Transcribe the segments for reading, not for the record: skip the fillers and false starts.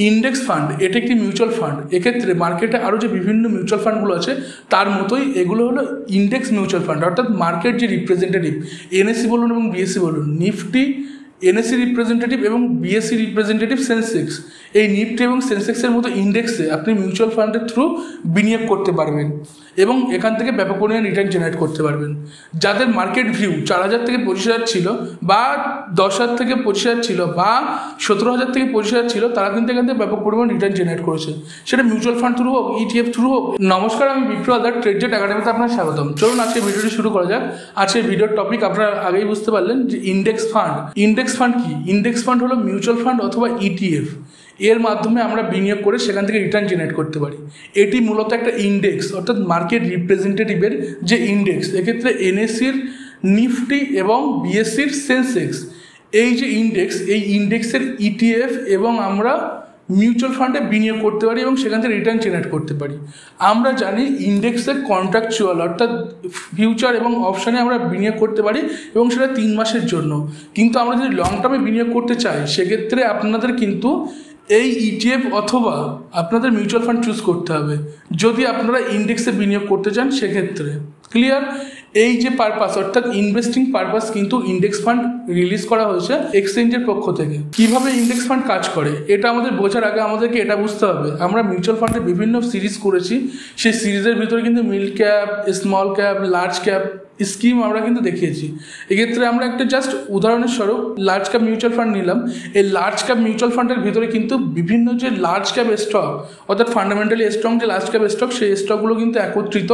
Index fund এটা একটি mutual fund. এক্ষেত্রে মার্কেটে আরও যে বিভিন্ন মিউচুয়াল ফান্ডগুলো আছে তার মতোই এগুলো হলো ইন্ডেক্স মিউচুয়াল ফান্ড, অর্থাৎ মার্কেট যে রিপ্রেজেন্টেটিভ এনএসসি বলুন এবং বিএসসি বলুন, নিফটি এনএসসি রিপ্রেজেন্টেটিভ এবং বিএসসি রিপ্রেজেন্টেটিভ সেন্সেক্স, এই নিফটি এবং সেন্সেক্সের মতো ইন্ডেক্সে আপনি মিউচুয়াল ফান্ডের থ্রু বিনিয়োগ করতে পারবেন এবং এখান থেকে ব্যাপক পরিমাণে রিটার্ন জেনারেট করতে পারবেন। যাদের মার্কেট ভিউ 4,000 থেকে 25,000 ছিল বা 10,000 থেকে 25,000 ছিল বা 17,000 থেকে 25,000 ছিল, তারা কিন্তু এখান থেকে ব্যাপক পরিমাণ রিটার্ন জেনারেট করেছে, সেটা মিউচুয়াল ফান্ড থ্রু হোক, ইটিএফ থ্রু হোক। নমস্কার, আমি বিপ্রদার ট্রেডজেট একাডেমিতে আপনার স্বাগতম। চলুন আজকে ভিডিওটি শুরু করা যাক। আজকের ভিডিওর টপিক আপনারা আগেই বুঝতে পারলেন যে ইন্ডেক্স ফান্ড। ইন্ডেক্স ফান্ড কি? ইন্ডেক্স ফান্ড হলো মিউচুয়াল ফান্ড অথবা ইটিএফ, এর মাধ্যমে আমরা বিনিয়োগ করে সেখান থেকে রিটার্ন জেনারেট করতে পারি। এটি মূলত একটা ইন্ডেক্স, অর্থাৎ মার্কেট রিপ্রেজেন্টেটিভের যে ইন্ডেক্স, এক্ষেত্রে এনএসসির নিফটি এবং বিএসসির সেন্সেক্স, এই যে ইন্ডেক্স, এই ইন্ডেক্সের ইটিএফ এবং আমরা মিউচুয়াল ফান্ডে বিনিয়োগ করতে পারি এবং সেখান থেকে রিটার্ন জেনারেট করতে পারি। আমরা জানি ইন্ডেক্সের কন্ট্রাকচুয়াল, অর্থাৎ ফিউচার এবং অপশানে আমরা বিনিয়োগ করতে পারি এবং সেটা 3 মাসের জন্য। কিন্তু আমরা যদি লং টার্মে বিনিয়োগ করতে চাই সেক্ষেত্রে আপনাদের কিন্তু এই ইটিএফ অথবা আপনাদের মিউচুয়াল ফান্ড চুজ করতে হবে যদি আপনারা ইন্ডেক্সে বিনিয়োগ করতে চান। সেক্ষেত্রে ক্লিয়ার, এই যে পারপাস অর্থাৎ ইনভেস্টিং পারপাস কিন্তু ইন্ডেক্স ফান্ড রিলিজ করা হয়েছে এক্সচেঞ্জের পক্ষ থেকে। কিভাবে ইন্ডেক্স ফান্ড কাজ করে এটা আমাদের বোঝার আগে আমাদেরকে এটা বুঝতে হবে, আমরা মিউচুয়াল ফান্ডের বিভিন্ন সিরিজ করেছি, সেই সিরিজের ভিতরে কিন্তু mid cap, small cap, large cap scheme আমরা কিন্তু দেখিয়েছি। এক্ষেত্রে আমরা একটা জাস্ট উদাহরণের স্বরূপ লার্জ ক্যাপ মিউচুয়াল ফান্ড নিলাম। এই লার্জ ক্যাপ মিউচুয়াল ফান্ডের ভিতরে কিন্তু বিভিন্ন যে লার্জ ক্যাপ স্টক, অর্থাৎ ফান্ডামেন্টালি স্ট্রং যে লার্জ ক্যাপ স্টক, সেই স্টকগুলো কিন্তু একত্রিত।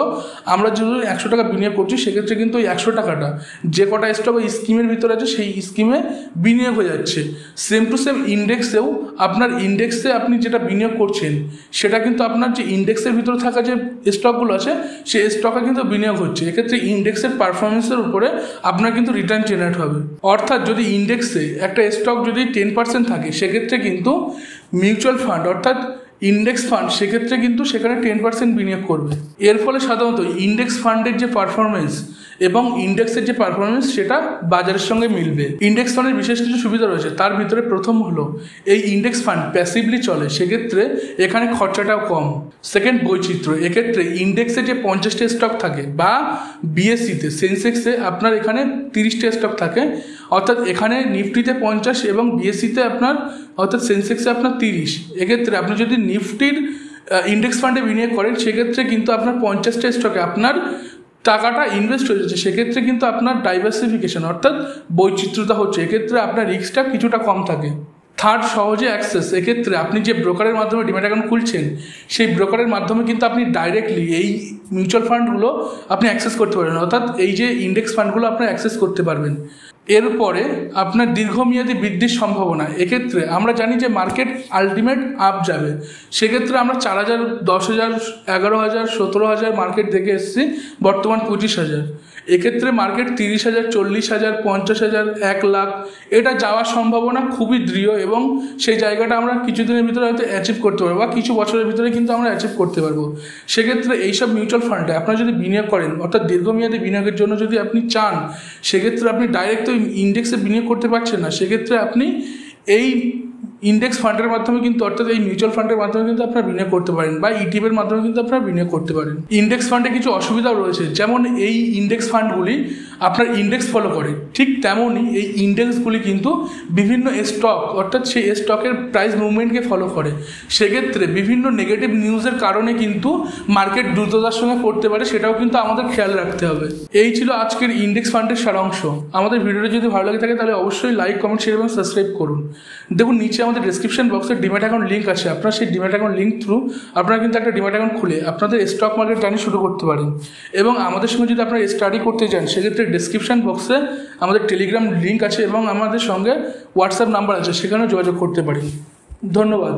আমরা যদি 100 টাকা বিনিয়োগ করছি সেক্ষেত্রে কিন্তু ওই 100 টাকাটা যে কটা স্টক ওই স্কিমের ভিতরে আছে সেই স্কিমে বিনিয়োগ হয়ে যাচ্ছে। সেম টু সেম ইন্ডেক্সেও আপনার ইন্ডেক্সে আপনি যেটা বিনিয়োগ করছেন সেটা কিন্তু আপনার যে ইন্ডেক্সের ভিতরে থাকা যে স্টকগুলো আছে সেই স্টকে কিন্তু বিনিয়োগ হচ্ছে। এক্ষেত্রে ইন্ডেক্সের পারফরমেন্সের উপরে আপনার কিন্তু রিটার্ন জেনারেট হবে। অর্থাৎ যদি ইন্ডেক্সে একটা স্টক যদি 10% থাকে সেক্ষেত্রে কিন্তু মিউচুয়াল ফান্ড অর্থাৎ ইন্ডেক্স ফান্ড সেক্ষেত্রে কিন্তু সেখানে 10% বিনিয়োগ করবে। এর ফলে সাধারণত ইন্ডেক্স ফান্ডের যে পারফরমেন্স এবং ইন্ডেক্সের যে পারফরমেন্স সেটা বাজারের সঙ্গে মিলবে। ইন্ডেক্স ফান্ডের বিশেষ কিছু সুবিধা রয়েছে, তার ভিতরে প্রথম হলো এই ইন্ডেক্স ফান্ড প্যাসিভলি চলে, সেক্ষেত্রে এখানে খরচাটাও কম। সেকেন্ড, বৈচিত্র্য। এক্ষেত্রে ইন্ডেক্সে যে 50টা স্টক থাকে বা বিএসসিতে সেন্সেক্সে আপনার এখানে 30টা স্টক থাকে, অর্থাৎ এখানে নিফটিতে 50 এবং বিএসসিতে আপনার অর্থাৎ সেন্সেক্সে আপনার 30। এক্ষেত্রে আপনি যদি নিফটির ইন্ডেক্স ফান্ডে বিনিয়োগ করেন সেক্ষেত্রে কিন্তু আপনার 50টা স্টকে আপনার টাকাটা ইনভেস্ট হয়ে যাচ্ছে। সেক্ষেত্রে কিন্তু আপনার ডাইভার্সিফিকেশন অর্থাৎ বৈচিত্র্যতা হচ্ছে, এক্ষেত্রে আপনার রিস্কটা কিছুটা কম থাকে। থার্ড, সহজে অ্যাক্সেস। এক্ষেত্রে আপনি যে ব্রোকারের মাধ্যমে ডিম্যাট অ্যাকাউন্ট খুলছেন সেই ব্রোকারের মাধ্যমে কিন্তু আপনি ডাইরেক্টলি এই মিউচুয়াল ফান্ডগুলো আপনি অ্যাক্সেস করতে পারবেন, অর্থাৎ এই যে ইন্ডেক্স ফান্ডগুলো আপনি অ্যাক্সেস করতে পারবেন। এরপরে আপনার দীর্ঘমেয়াদী বৃদ্ধির সম্ভাবনা। এক্ষেত্রে আমরা জানি যে মার্কেট আলটিমেট আপ যাবে, সেক্ষেত্রে আমরা 4,000, 10,000, 11,000, 17,000 মার্কেট দেখে এসেছি, বর্তমান 25,000। এক্ষেত্রে মার্কেট 30,000, 40,000, 50,000, 1 লাখ এটা যাওয়ার সম্ভাবনা খুবই দৃঢ় এবং সেই জায়গাটা আমরা কিছুদিনের ভিতরে হয়তো অ্যাচিভ করতে পারবো বা কিছু বছরের ভিতরে কিন্তু আমরা অ্যাচিভ করতে পারবো। সেক্ষেত্রে এইসব মিউচুয়াল ফান্ডে আপনারা যদি বিনিয়োগ করেন অর্থাৎ দীর্ঘমেয়াদী বিনিয়োগের জন্য যদি আপনি চান, সেক্ষেত্রে আপনি ডাইরেক্ট তো ইন্ডেক্সে বিনিয়োগ করতে পারছেন না, সেক্ষেত্রে আপনি এই ইন্ডেক্স ফান্ডের মাধ্যমে কিন্তু অর্থাৎ এই মিউচুয়াল ফান্ডের মাধ্যমে কিন্তু আপনারা বিনিয়োগ করতে পারেন বা ইটিএফের মাধ্যমে কিন্তু আপনারা বিনিয়োগ করতে পারেন। ইন্ডেক্স ফান্ডে কিছু অসুবিধাও রয়েছে, যেমন এই ইন্ডেক্স ফান্ডগুলি আপনার ইন্ডেক্স ফলো করে, ঠিক তেমনই এই ইন্ডেক্সগুলি কিন্তু বিভিন্ন স্টক অর্থাৎ সেই স্টকের প্রাইস মুভমেন্টকে ফলো করে। সেক্ষেত্রে বিভিন্ন নেগেটিভ নিউজের কারণে কিন্তু মার্কেট দ্রুততার সঙ্গে পড়তে পারে, সেটাও কিন্তু আমাদের খেয়াল রাখতে হবে। এই ছিল আজকের ইন্ডেক্স ফান্ডের সারাংশ। আমাদের ভিডিওটা যদি ভালো লাগে থাকে তাহলে অবশ্যই লাইক, কমেন্ট, শেয়ার এবং সাবস্ক্রাইব করুন। দেখুন নিচে আমাদের ডেসক্রিপশন বক্সে ডিম্যাট অ্যাকাউন্ট লিঙ্ক আছে, আপনারা সেই ডিম্যাট অ্যাকাউন্ট লিঙ্ক থ্রু আপনারা কিন্তু একটা ডিম্যাট অ্যাকাউন্ট খুলে আপনাদের স্টক মার্কেট জার্নি শুরু করতে পারেন। এবং আমাদের সঙ্গে যদি আপনারা স্টাডি করতে চান সেক্ষেত্রে ডেসক্রিপশন বক্সে আমাদের টেলিগ্রাম লিঙ্ক আছে এবং আমাদের সঙ্গে হোয়াটসঅ্যাপ নাম্বার আছে, সেখানেও যোগাযোগ করতে পারেন। ধন্যবাদ।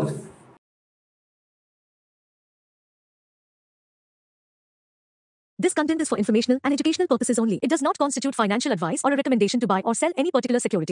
This content is for informational and educational purposes only. It does not constitute financial advice or a recommendation to buy or sell any particular security.